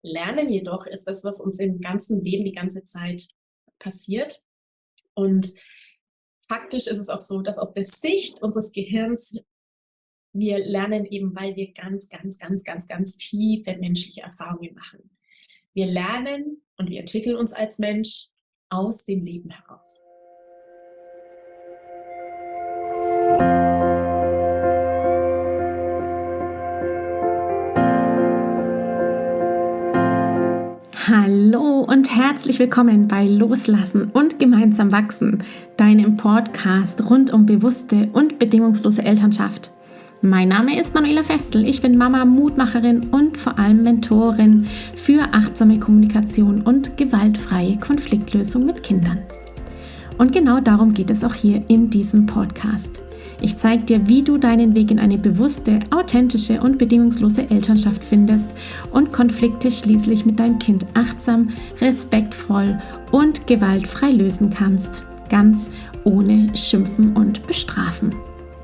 Lernen jedoch ist das, was uns im ganzen Leben die ganze Zeit passiert. Und faktisch ist es auch so, dass aus der Sicht unseres Gehirns wir lernen eben, weil wir ganz, ganz, ganz, ganz, ganz tiefe menschliche Erfahrungen machen. Wir lernen und wir entwickeln uns als Mensch aus dem Leben heraus. Hallo und herzlich willkommen bei Loslassen und gemeinsam wachsen, deinem Podcast rund um bewusste und bedingungslose Elternschaft. Mein Name ist Manuela Festel, ich bin Mama, Mutmacherin und vor allem Mentorin für achtsame Kommunikation und gewaltfreie Konfliktlösung mit Kindern. Und genau darum geht es auch hier in diesem Podcast. Ich zeige dir, wie du deinen Weg in eine bewusste, authentische und bedingungslose Elternschaft findest und Konflikte schließlich mit deinem Kind achtsam, respektvoll und gewaltfrei lösen kannst. Ganz ohne Schimpfen und Bestrafen.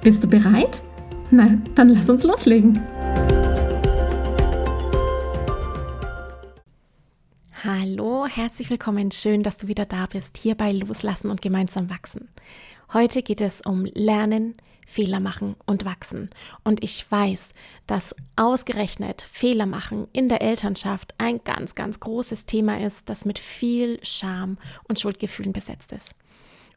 Bist du bereit? Na, dann lass uns loslegen. Hallo, herzlich willkommen. Schön, dass du wieder da bist, hier bei Loslassen und gemeinsam wachsen. Heute geht es um Lernen, Fehler machen und wachsen. Und ich weiß, dass ausgerechnet Fehler machen in der Elternschaft ein ganz, ganz großes Thema ist, das mit viel Scham und Schuldgefühlen besetzt ist.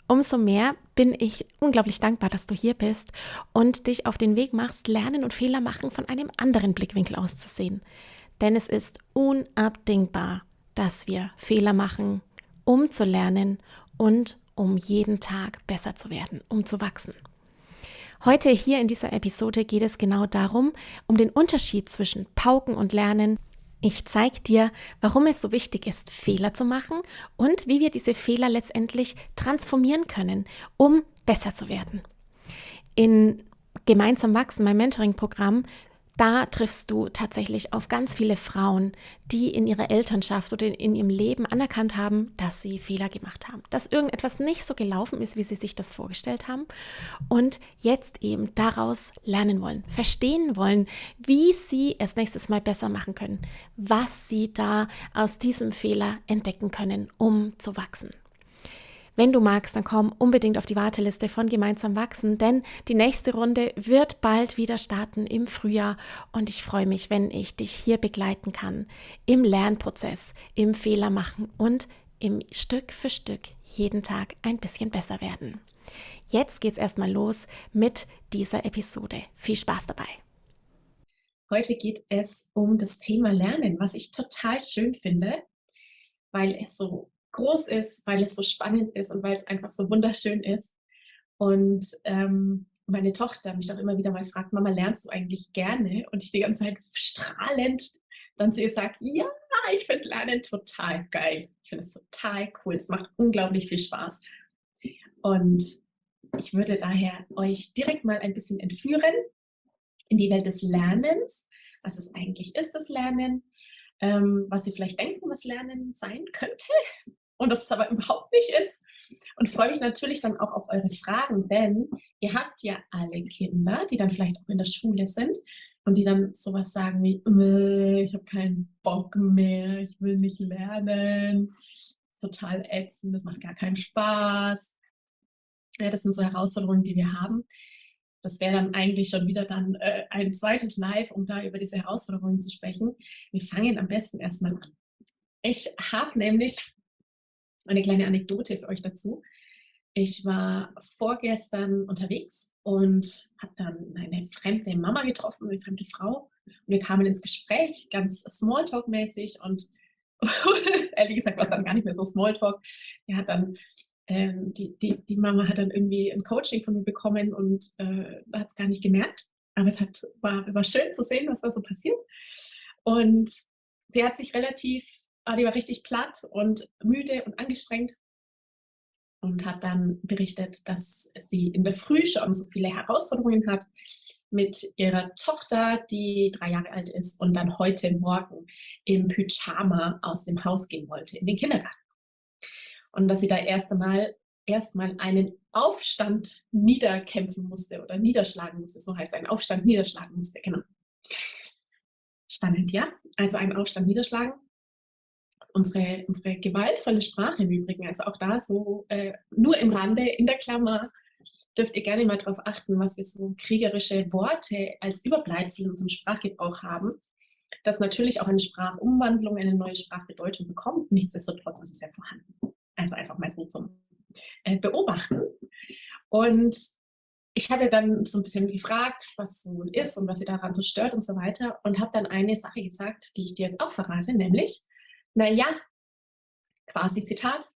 Umso mehr bin ich unglaublich dankbar, dass du hier bist und dich auf den Weg machst, Lernen und Fehler machen von einem anderen Blickwinkel auszusehen. Denn es ist unabdingbar, dass wir Fehler machen, um zu lernen und um jeden Tag besser zu werden, um zu wachsen. Heute hier in dieser Episode geht es genau darum, um den Unterschied zwischen Pauken und Lernen. Ich zeige dir, warum es so wichtig ist, Fehler zu machen und wie wir diese Fehler letztendlich transformieren können, um besser zu werden. In Gemeinsam wachsen, mein Mentoring-Programm, da triffst du tatsächlich auf ganz viele Frauen, die in ihrer Elternschaft oder in ihrem Leben anerkannt haben, dass sie Fehler gemacht haben, dass irgendetwas nicht so gelaufen ist, wie sie sich das vorgestellt haben und jetzt eben daraus lernen wollen, verstehen wollen, wie sie es nächstes Mal besser machen können, was sie da aus diesem Fehler entdecken können, um zu wachsen. Wenn du magst, dann komm unbedingt auf die Warteliste von Gemeinsam wachsen, denn die nächste Runde wird bald wieder starten im Frühjahr und ich freue mich, wenn ich dich hier begleiten kann im Lernprozess, im Fehler machen und im Stück für Stück jeden Tag ein bisschen besser werden. Jetzt geht's erstmal los mit dieser Episode. Viel Spaß dabei! Heute geht es um das Thema Lernen, was ich total schön finde, weil es so groß ist, weil es so spannend ist und weil es einfach so wunderschön ist. Und meine Tochter mich auch immer wieder mal fragt, Mama, lernst du eigentlich gerne? Und ich die ganze Zeit strahlend dann zu ihr sage, ja, ich finde Lernen total geil. Ich finde es total cool. Es macht unglaublich viel Spaß. Und ich würde daher euch direkt mal ein bisschen entführen in die Welt des Lernens, was es eigentlich ist, das Lernen, was Sie vielleicht denken, was Lernen sein könnte und was es aber überhaupt nicht ist. Und freue mich natürlich dann auch auf eure Fragen, denn ihr habt ja alle Kinder, die dann vielleicht auch in der Schule sind und die dann sowas sagen wie, ich habe keinen Bock mehr, ich will nicht lernen, total ätzend, das macht gar keinen Spaß. Ja, das sind so Herausforderungen, die wir haben. Das wäre dann eigentlich schon wieder dann ein zweites Live, um da über diese Herausforderungen zu sprechen. Wir fangen am besten erstmal an. Ich habe nämlich eine kleine Anekdote für euch dazu. Ich war vorgestern unterwegs und habe dann eine fremde Mama getroffen, eine fremde Frau. Und wir kamen ins Gespräch, ganz Smalltalk-mäßig und ehrlich gesagt war es dann gar nicht mehr so Smalltalk. Die hat dann die Mama hat dann irgendwie ein Coaching von mir bekommen und hat es gar nicht gemerkt. Aber war schön zu sehen, was da so passiert. Und sie hat sich die war richtig platt und müde und angestrengt und hat dann berichtet, dass sie in der Früh schon so viele Herausforderungen hat mit ihrer Tochter, die 3 Jahre alt ist und dann heute Morgen im Pyjama aus dem Haus gehen wollte, in den Kindergarten. Und dass sie da erstmal einen Aufstand niederkämpfen musste oder niederschlagen musste, so heißt es, einen Aufstand niederschlagen musste, genau. Spannend, ja? Also einen Aufstand niederschlagen. unsere gewaltvolle Sprache im Übrigen, also auch da so nur im Rande, in der Klammer, dürft ihr gerne mal darauf achten, was wir so kriegerische Worte als Überbleibsel in unserem Sprachgebrauch haben, dass natürlich auch eine Sprachumwandlung eine neue Sprachbedeutung bekommt. Nichtsdestotrotz ist es ja vorhanden. Also einfach mal so zum Beobachten. Und ich hatte dann so ein bisschen gefragt, was so ist und was sie daran so stört und so weiter und habe dann eine Sache gesagt, die ich dir jetzt auch verrate, nämlich, naja, quasi Zitat,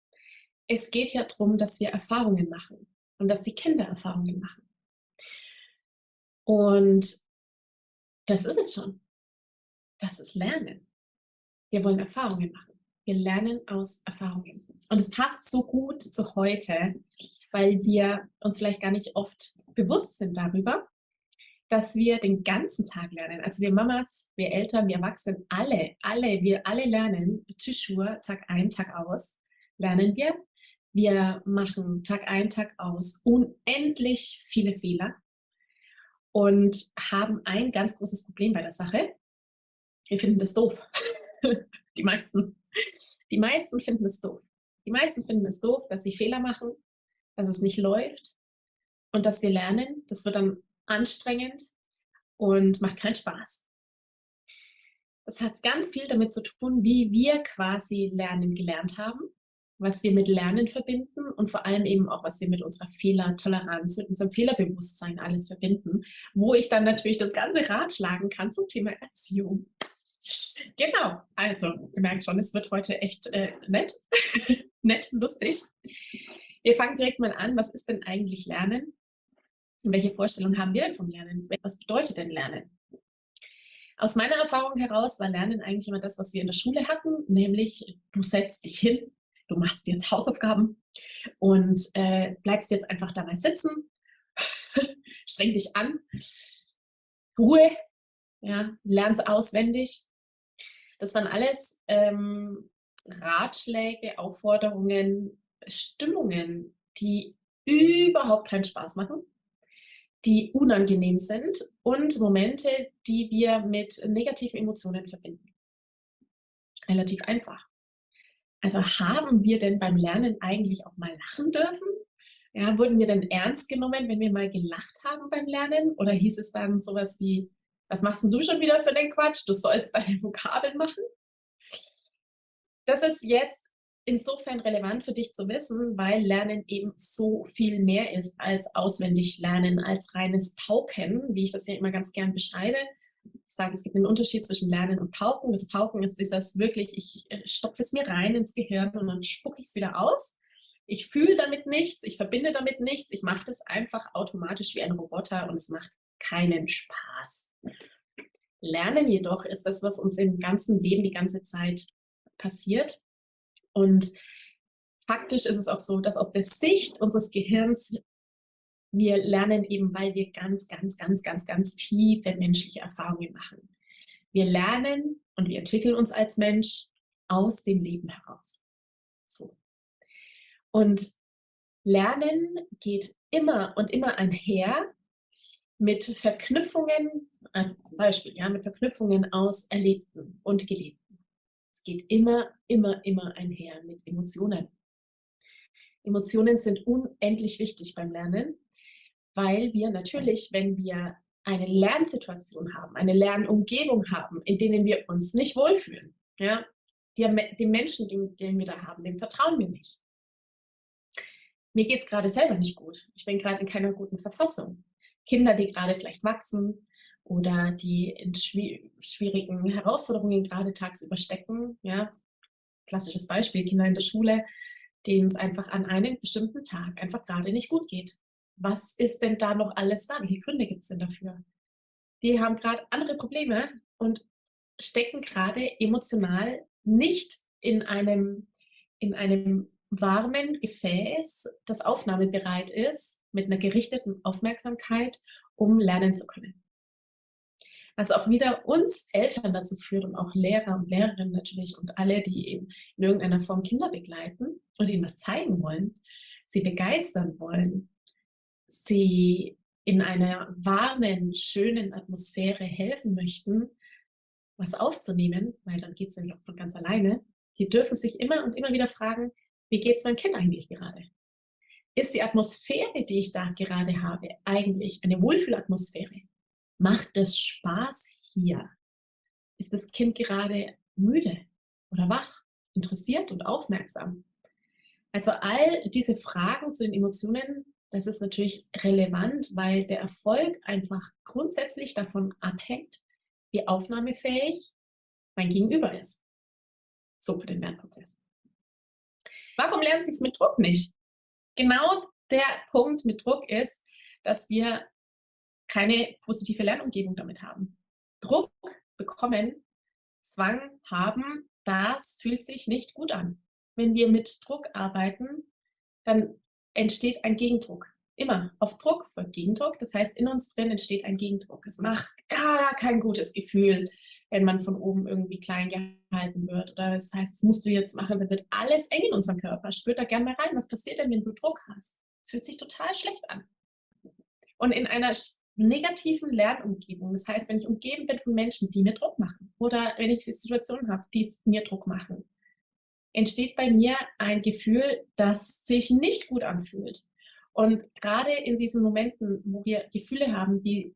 es geht ja darum, dass wir Erfahrungen machen und dass die Kinder Erfahrungen machen. Und das ist es schon. Das ist Lernen. Wir wollen Erfahrungen machen. Wir lernen aus Erfahrungen. Und es passt so gut zu heute, weil wir uns vielleicht gar nicht oft bewusst sind darüber, dass wir den ganzen Tag lernen. Also wir Mamas, wir Eltern, wir Erwachsenen, wir alle lernen, Toujours, Tag ein, Tag aus, lernen wir. Wir machen Tag ein, Tag aus unendlich viele Fehler und haben ein ganz großes Problem bei der Sache. Wir finden das doof. Die meisten. Die meisten finden es doof. Die meisten finden es doof, dass sie Fehler machen, dass es nicht läuft und dass wir lernen. Das wird dann anstrengend und macht keinen Spaß. Das hat ganz viel damit zu tun, wie wir quasi Lernen gelernt haben, was wir mit Lernen verbinden und vor allem eben auch, was wir mit unserer Fehlertoleranz, mit unserem Fehlerbewusstsein alles verbinden, wo ich dann natürlich das ganze Rad schlagen kann zum Thema Erziehung. Genau, also, ihr merkt schon, es wird heute echt nett, nett, lustig. Wir fangen direkt mal an, was ist denn eigentlich Lernen? Und welche Vorstellung haben wir denn vom Lernen? Was bedeutet denn Lernen? Aus meiner Erfahrung heraus war Lernen eigentlich immer das, was wir in der Schule hatten, nämlich du setzt dich hin, du machst jetzt Hausaufgaben und bleibst jetzt einfach dabei sitzen, streng dich an, Ruhe, ja, lernst auswendig. Das waren alles Ratschläge, Aufforderungen, Stimmungen, die überhaupt keinen Spaß machen, die unangenehm sind und Momente, die wir mit negativen Emotionen verbinden. Relativ einfach. Also haben wir denn beim Lernen eigentlich auch mal lachen dürfen? Ja, wurden wir denn ernst genommen, wenn wir mal gelacht haben beim Lernen? Oder hieß es dann sowas wie, was machst denn du schon wieder für den Quatsch? Du sollst deine Vokabeln machen. Das ist jetzt insofern relevant für dich zu wissen, weil Lernen eben so viel mehr ist als auswendig lernen, als reines Pauken, wie ich das ja immer ganz gern beschreibe. Ich sage, es gibt einen Unterschied zwischen Lernen und Pauken. Das Pauken ist dieses wirklich, ich stopfe es mir rein ins Gehirn und dann spucke ich es wieder aus. Ich fühle damit nichts, ich verbinde damit nichts, ich mache das einfach automatisch wie ein Roboter und es macht keinen Spaß. Lernen jedoch ist das, was uns im ganzen Leben die ganze Zeit passiert. Und faktisch ist es auch so, dass aus der Sicht unseres Gehirns wir lernen eben, weil wir ganz, ganz, ganz, ganz, ganz tiefe menschliche Erfahrungen machen. Wir lernen und wir entwickeln uns als Mensch aus dem Leben heraus. So. Und Lernen geht immer und immer einher mit Verknüpfungen, also zum Beispiel ja, mit Verknüpfungen aus Erlebten und Gelebten. Es geht immer, immer, immer einher mit Emotionen. Emotionen sind unendlich wichtig beim Lernen, weil wir natürlich, wenn wir eine Lernsituation haben, eine Lernumgebung haben, in denen wir uns nicht wohlfühlen, ja, dem Menschen, den wir da haben, dem vertrauen wir nicht. Mir geht es gerade selber nicht gut. Ich bin gerade in keiner guten Verfassung. Kinder, die gerade vielleicht wachsen oder die in schwierigen Herausforderungen gerade tagsüber stecken, ja, klassisches Beispiel, Kinder in der Schule, denen es einfach an einem bestimmten Tag einfach gerade nicht gut geht. Was ist denn da noch alles da? Welche Gründe gibt es denn dafür? Die haben gerade andere Probleme und stecken gerade emotional nicht in einem warmen Gefäß, das aufnahmebereit ist, mit einer gerichteten Aufmerksamkeit, um lernen zu können. Was auch wieder uns Eltern dazu führt und auch Lehrer und Lehrerinnen natürlich und alle, die eben in irgendeiner Form Kinder begleiten und ihnen was zeigen wollen, sie begeistern wollen, sie in einer warmen, schönen Atmosphäre helfen möchten, was aufzunehmen, weil dann geht es nämlich auch von ganz alleine, Die dürfen sich immer und immer wieder fragen, wie geht es meinem Kind eigentlich gerade? Ist die Atmosphäre, die ich da gerade habe, eigentlich eine Wohlfühlatmosphäre? Macht es Spaß hier? Ist das Kind gerade müde oder wach, interessiert und aufmerksam? Also all diese Fragen zu den Emotionen, das ist natürlich relevant, weil der Erfolg einfach grundsätzlich davon abhängt, wie aufnahmefähig mein Gegenüber ist. So für den Lernprozess. Warum lernen Sie es mit Druck nicht? Genau der Punkt mit Druck ist, dass wir keine positive Lernumgebung damit haben. Druck bekommen, Zwang haben, das fühlt sich nicht gut an. Wenn wir mit Druck arbeiten, dann entsteht ein Gegendruck. Immer auf Druck folgt Gegendruck. Das heißt, in uns drin entsteht ein Gegendruck. Es macht gar kein gutes Gefühl, wenn man von oben irgendwie klein gehalten wird. Oder das heißt, das musst du jetzt machen, dann wird alles eng in unserem Körper. Spürt da gerne mal rein. Was passiert denn, wenn du Druck hast? Es fühlt sich total schlecht an. Und in einer negativen Lernumgebung, das heißt, wenn ich umgeben bin von Menschen, die mir Druck machen, oder wenn ich Situationen habe, die mir Druck machen, entsteht bei mir ein Gefühl, das sich nicht gut anfühlt. Und gerade in diesen Momenten, wo wir Gefühle haben, die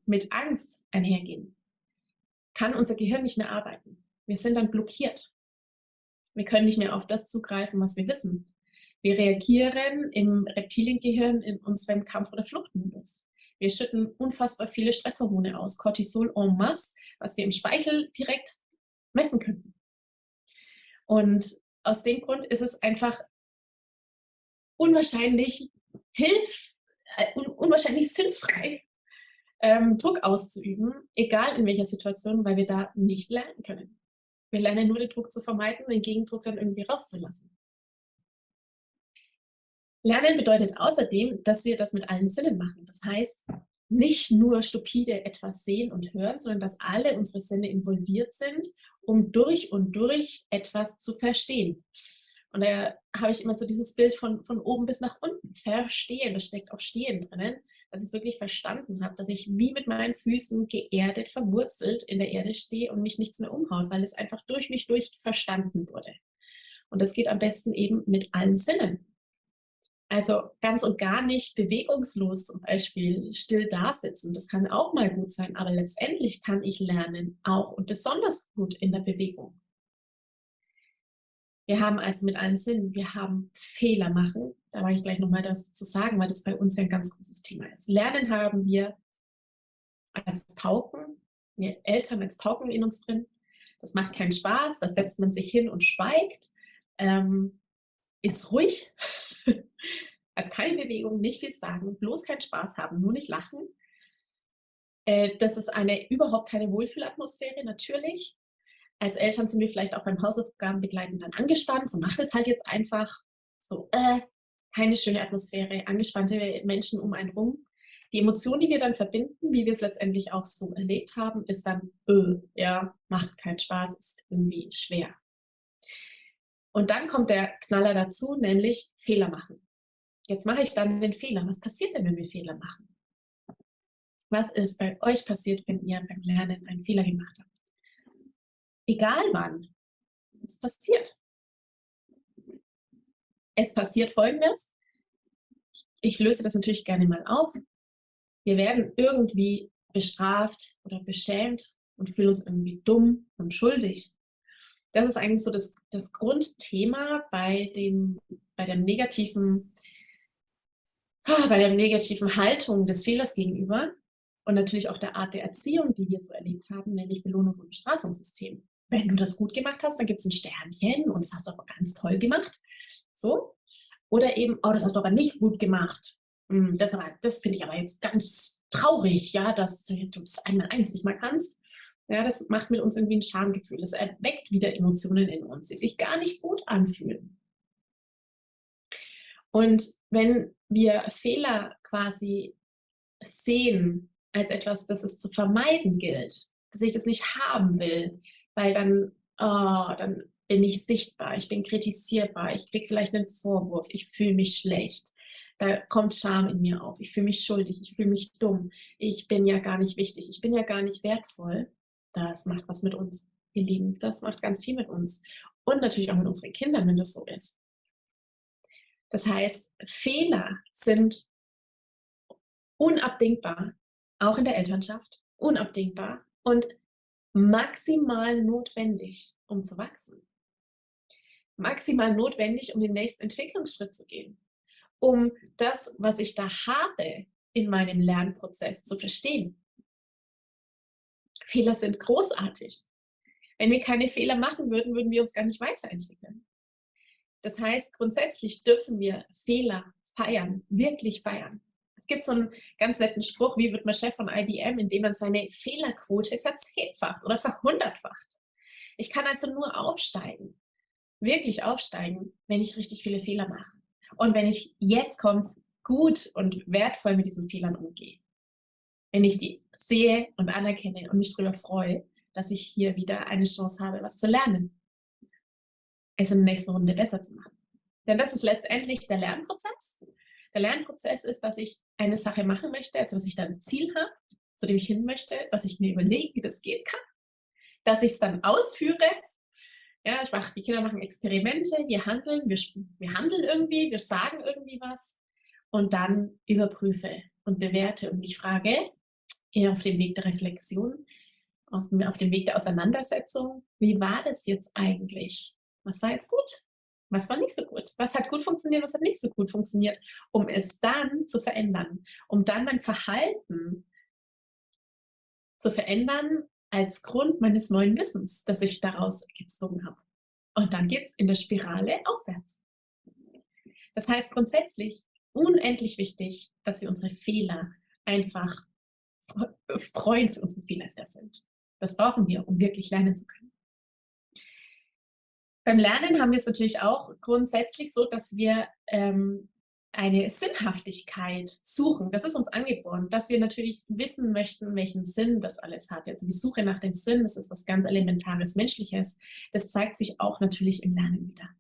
mit Angst einhergehen, kann unser Gehirn nicht mehr arbeiten. Wir sind dann blockiert. Wir können nicht mehr auf das zugreifen, was wir wissen. Wir reagieren im Reptiliengehirn in unserem Kampf- oder Fluchtmodus. Wir schütten unfassbar viele Stresshormone aus, Cortisol en masse, was wir im Speichel direkt messen könnten. Und aus dem Grund ist es einfach unwahrscheinlich unwahrscheinlich sinnfrei, Druck auszuüben, egal in welcher Situation, weil wir da nicht lernen können. Wir lernen nur den Druck zu vermeiden und den Gegendruck dann irgendwie rauszulassen. Lernen bedeutet außerdem, dass wir das mit allen Sinnen machen. Das heißt, nicht nur stupide etwas sehen und hören, sondern dass alle unsere Sinne involviert sind, um durch und durch etwas zu verstehen. Und da habe ich immer so dieses Bild von oben bis nach unten. Verstehen, das steckt auch Stehen drinnen, dass ich es wirklich verstanden habe, dass ich wie mit meinen Füßen geerdet, verwurzelt in der Erde stehe und mich nichts mehr umhaut, weil es einfach durch mich durch verstanden wurde. Und das geht am besten eben mit allen Sinnen. Also ganz und gar nicht bewegungslos zum Beispiel still dasitzen. Das kann auch mal gut sein, aber letztendlich kann ich lernen, auch und besonders gut in der Bewegung. Wir haben also mit allen Sinnen, wir haben Fehler machen. Da mag ich gleich nochmal das zu sagen, weil das bei uns ja ein ganz großes Thema ist. Lernen haben wir als Pauken, wir Eltern als Pauken in uns drin. Das macht keinen Spaß, da setzt man sich hin und schweigt, ist ruhig. Also keine Bewegung, nicht viel sagen, bloß keinen Spaß haben, nur nicht lachen. Das ist überhaupt keine Wohlfühlatmosphäre, natürlich. Als Eltern sind wir vielleicht auch beim Hausaufgaben begleiten dann angespannt. So macht es halt jetzt einfach. So, keine schöne Atmosphäre, angespannte Menschen um einen rum. Die Emotion, die wir dann verbinden, wie wir es letztendlich auch so erlebt haben, ist dann, ja, macht keinen Spaß, ist irgendwie schwer. Und dann kommt der Knaller dazu, nämlich Fehler machen. Jetzt mache ich dann den Fehler. Was passiert denn, wenn wir Fehler machen? Was ist bei euch passiert, wenn ihr beim Lernen einen Fehler gemacht habt? Egal wann, es passiert. Es passiert Folgendes. Ich löse das natürlich gerne mal auf. Wir werden irgendwie bestraft oder beschämt und fühlen uns irgendwie dumm und schuldig. Das ist eigentlich so das Grundthema bei der negativen Haltung des Fehlers gegenüber und natürlich auch der Art der Erziehung, die wir so erlebt haben, nämlich Belohnungs- und Bestrafungssystem. Wenn du das gut gemacht hast, dann gibt es ein Sternchen und das hast du aber ganz toll gemacht. So. Oder eben, das hast du aber nicht gut gemacht. Das finde ich aber jetzt ganz traurig, ja, dass du das 1x nicht mal kannst. Ja, das macht mit uns irgendwie ein Schamgefühl. Das erweckt wieder Emotionen in uns, die sich gar nicht gut anfühlen. Und wenn wir Fehler quasi sehen als etwas, das es zu vermeiden gilt, dass ich das nicht haben will, weil dann bin ich sichtbar, ich bin kritisierbar, ich kriege vielleicht einen Vorwurf, ich fühle mich schlecht, da kommt Scham in mir auf, ich fühle mich schuldig, ich fühle mich dumm, ich bin ja gar nicht wichtig, ich bin ja gar nicht wertvoll. Das macht was mit uns. ihr Lieben. Das macht ganz viel mit uns. Und natürlich auch mit unseren Kindern, wenn das so ist. Das heißt, Fehler sind unabdingbar, auch in der Elternschaft, unabdingbar und maximal notwendig, um zu wachsen. Maximal notwendig, um den nächsten Entwicklungsschritt zu gehen. Um das, was ich da habe, in meinem Lernprozess zu verstehen. Fehler sind großartig. Wenn wir keine Fehler machen würden, würden wir uns gar nicht weiterentwickeln. Das heißt, grundsätzlich dürfen wir Fehler feiern, wirklich feiern. Es gibt so einen ganz netten Spruch, wie wird man Chef von IBM, indem man seine Fehlerquote verzehnfacht oder verhundertfacht. Ich kann also nur aufsteigen, wirklich aufsteigen, wenn ich richtig viele Fehler mache. Und wenn ich, jetzt kommt's, gut und wertvoll mit diesen Fehlern umgehe. Wenn ich die sehe und anerkenne und mich darüber freue, dass ich hier wieder eine Chance habe, was zu lernen. Es in der nächsten Runde besser zu machen. Denn das ist letztendlich der Lernprozess. Der Lernprozess ist, dass ich eine Sache machen möchte, also dass ich dann ein Ziel habe, zu dem ich hin möchte, dass ich mir überlege, wie das gehen kann, dass ich es dann ausführe. Ja, die Kinder machen Experimente, wir handeln irgendwie, wir sagen irgendwie was und dann überprüfe und bewerte und mich frage, auf dem Weg der Reflexion, auf dem Weg der Auseinandersetzung, wie war das jetzt eigentlich? Was war jetzt gut? Was war nicht so gut? Was hat gut funktioniert, was hat nicht so gut funktioniert? Um es dann zu verändern, um dann mein Verhalten zu verändern als Grund meines neuen Wissens, das ich daraus gezogen habe. Und dann geht es in der Spirale aufwärts. Das heißt grundsätzlich unendlich wichtig, dass wir unsere Fehler einfach freuen für unsere Fehler, die das sind. Das brauchen wir, um wirklich lernen zu können. Beim Lernen haben wir es natürlich auch grundsätzlich so, dass wir eine Sinnhaftigkeit suchen. Das ist uns angeboren, dass wir natürlich wissen möchten, welchen Sinn das alles hat. Also die Suche nach dem Sinn, das ist was ganz Elementares, Menschliches. Das zeigt sich auch natürlich im Lernen wieder.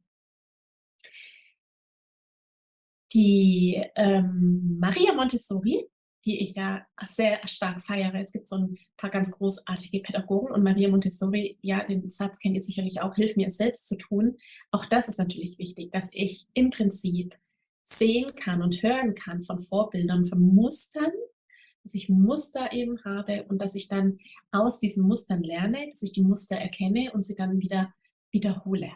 Die Maria Montessori, die ich ja sehr stark feiere. Es gibt so ein paar ganz großartige Pädagogen und Maria Montessori, ja, den Satz kennt ihr sicherlich auch, hilf mir es selbst zu tun. Auch das ist natürlich wichtig, dass ich im Prinzip sehen kann und hören kann von Vorbildern, von Mustern, dass ich Muster eben habe und dass ich dann aus diesen Mustern lerne, dass ich die Muster erkenne und sie dann wieder wiederhole.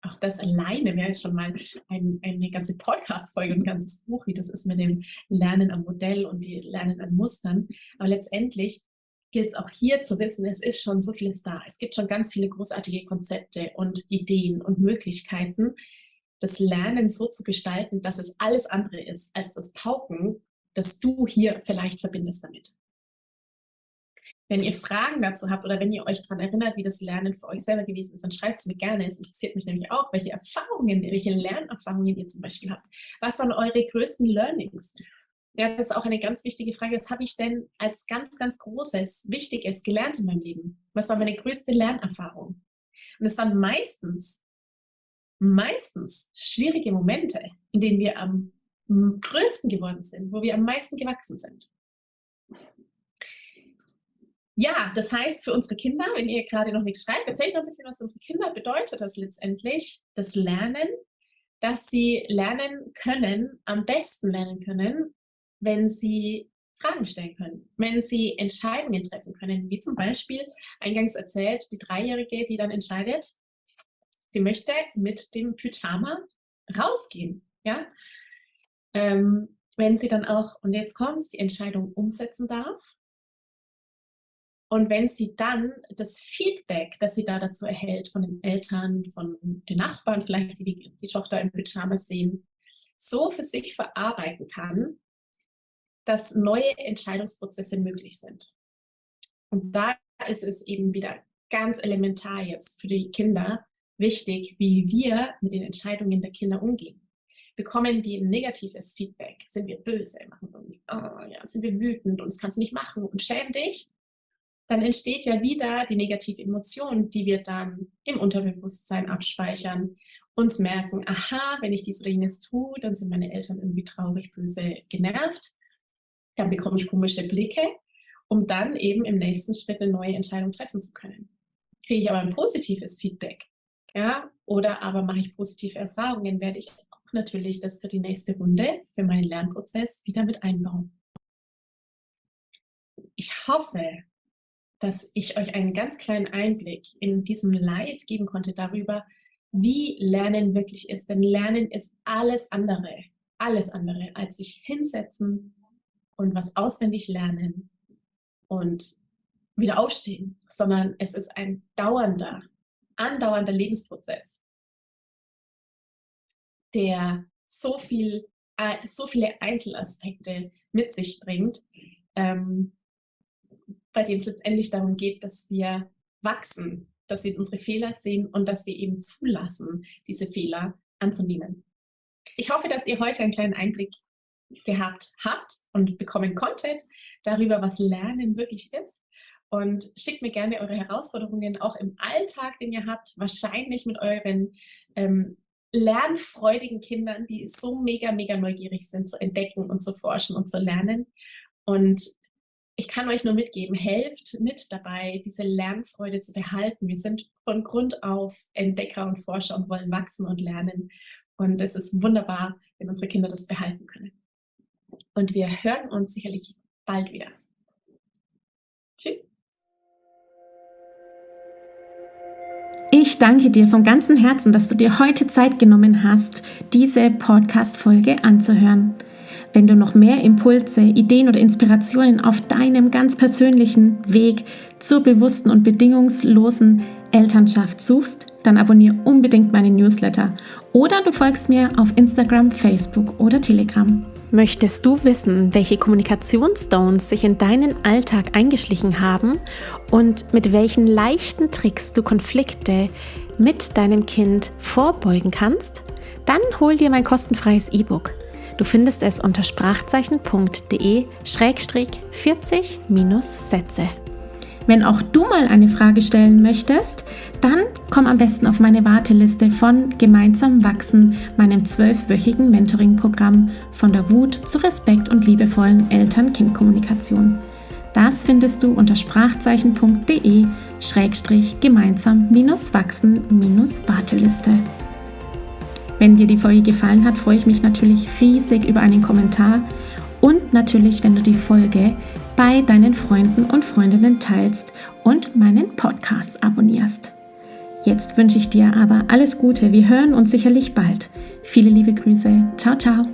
Auch das alleine wäre schon mal eine ganze Podcast-Folge, ein ganzes Buch, wie das ist mit dem Lernen am Modell und die Lernen an Mustern. Aber letztendlich gilt es auch hier zu wissen, es ist schon so vieles da. Es gibt schon ganz viele großartige Konzepte und Ideen und Möglichkeiten, das Lernen so zu gestalten, dass es alles andere ist als das Pauken, das du hier vielleicht verbindest damit. Wenn ihr Fragen dazu habt oder wenn ihr euch daran erinnert, wie das Lernen für euch selber gewesen ist, dann schreibt es mir gerne. Es interessiert mich nämlich auch, welche Lernerfahrungen ihr zum Beispiel habt. Was waren eure größten Learnings? Ja, das ist auch eine ganz wichtige Frage. Was habe ich denn als ganz, ganz Großes, Wichtiges gelernt in meinem Leben? Was war meine größte Lernerfahrung? Und es waren meistens schwierige Momente, in denen wir am größten geworden sind, wo wir am meisten gewachsen sind. Ja, das heißt für unsere Kinder, wenn ihr gerade noch nichts schreibt, erzähle ich noch ein bisschen, was für unsere Kinder bedeutet das letztendlich, das Lernen, dass sie lernen können, am besten lernen können, wenn sie Fragen stellen können, wenn sie Entscheidungen treffen können, wie zum Beispiel eingangs erzählt, die Dreijährige, die dann entscheidet, sie möchte mit dem Pyjama rausgehen, ja, wenn sie dann auch, und jetzt kommt's, die Entscheidung umsetzen darf. Und wenn sie dann das Feedback, das sie da dazu erhält von den Eltern, von den Nachbarn, vielleicht die Tochter im Pyjama sehen, so für sich verarbeiten kann, dass neue Entscheidungsprozesse möglich sind. Und da ist es eben wieder ganz elementar jetzt für die Kinder wichtig, wie wir mit den Entscheidungen der Kinder umgehen. Bekommen die ein negatives Feedback? Sind wir böse? Sind wir wütend und das kannst du nicht machen und schäm dich? Dann entsteht ja wieder die negative Emotion, die wir dann im Unterbewusstsein abspeichern, uns merken, aha, wenn ich dies oder jenes tue, dann sind meine Eltern irgendwie traurig, böse, genervt. Dann bekomme ich komische Blicke, um dann eben im nächsten Schritt eine neue Entscheidung treffen zu können. kriege ich aber ein positives Feedback, ja, oder aber mache ich positive Erfahrungen, werde ich auch natürlich das für die nächste Runde, für meinen Lernprozess wieder mit einbauen. Ich hoffe, dass ich euch einen ganz kleinen Einblick in diesem Live geben konnte darüber, wie Lernen wirklich ist. Denn Lernen ist alles andere als sich hinsetzen und was auswendig lernen und wieder aufstehen, sondern es ist ein andauernder Lebensprozess, der so viele Einzelaspekte mit sich bringt, bei dem es letztendlich darum geht, dass wir wachsen, dass wir unsere Fehler sehen und dass wir eben zulassen, diese Fehler anzunehmen. Ich hoffe, dass ihr heute einen kleinen Einblick gehabt habt und bekommen konntet darüber, was Lernen wirklich ist. Und schickt mir gerne eure Herausforderungen auch im Alltag, den ihr habt, wahrscheinlich mit euren lernfreudigen Kindern, die so mega neugierig sind, zu entdecken und zu forschen und zu lernen. Und ich kann euch nur mitgeben, helft mit dabei, diese Lernfreude zu behalten. Wir sind von Grund auf Entdecker und Forscher und wollen wachsen und lernen. Und es ist wunderbar, wenn unsere Kinder das behalten können. Und wir hören uns sicherlich bald wieder. Tschüss. Ich danke dir von ganzem Herzen, dass du dir heute Zeit genommen hast, diese Podcast-Folge anzuhören. Wenn du noch mehr Impulse, Ideen oder Inspirationen auf deinem ganz persönlichen Weg zur bewussten und bedingungslosen Elternschaft suchst, dann abonniere unbedingt meine Newsletter oder du folgst mir auf Instagram, Facebook oder Telegram. Möchtest du wissen, welche Kommunikationsstones sich in deinen Alltag eingeschlichen haben und mit welchen leichten Tricks du Konflikte mit deinem Kind vorbeugen kannst? Dann hol dir mein kostenfreies E-Book. Du findest es unter sprachzeichen.de/40-Sätze. Wenn auch du mal eine Frage stellen möchtest, dann komm am besten auf meine Warteliste von Gemeinsam wachsen, meinem 12-wöchigen Mentoring-Programm von der Wut zu Respekt und liebevollen Eltern-Kind-Kommunikation. Das findest du unter sprachzeichen.de/gemeinsam-wachsen-Warteliste. Wenn dir die Folge gefallen hat, freue ich mich natürlich riesig über einen Kommentar und natürlich, wenn du die Folge bei deinen Freunden und Freundinnen teilst und meinen Podcast abonnierst. Jetzt wünsche ich dir aber alles Gute. Wir hören uns sicherlich bald. Viele liebe Grüße. Ciao, ciao.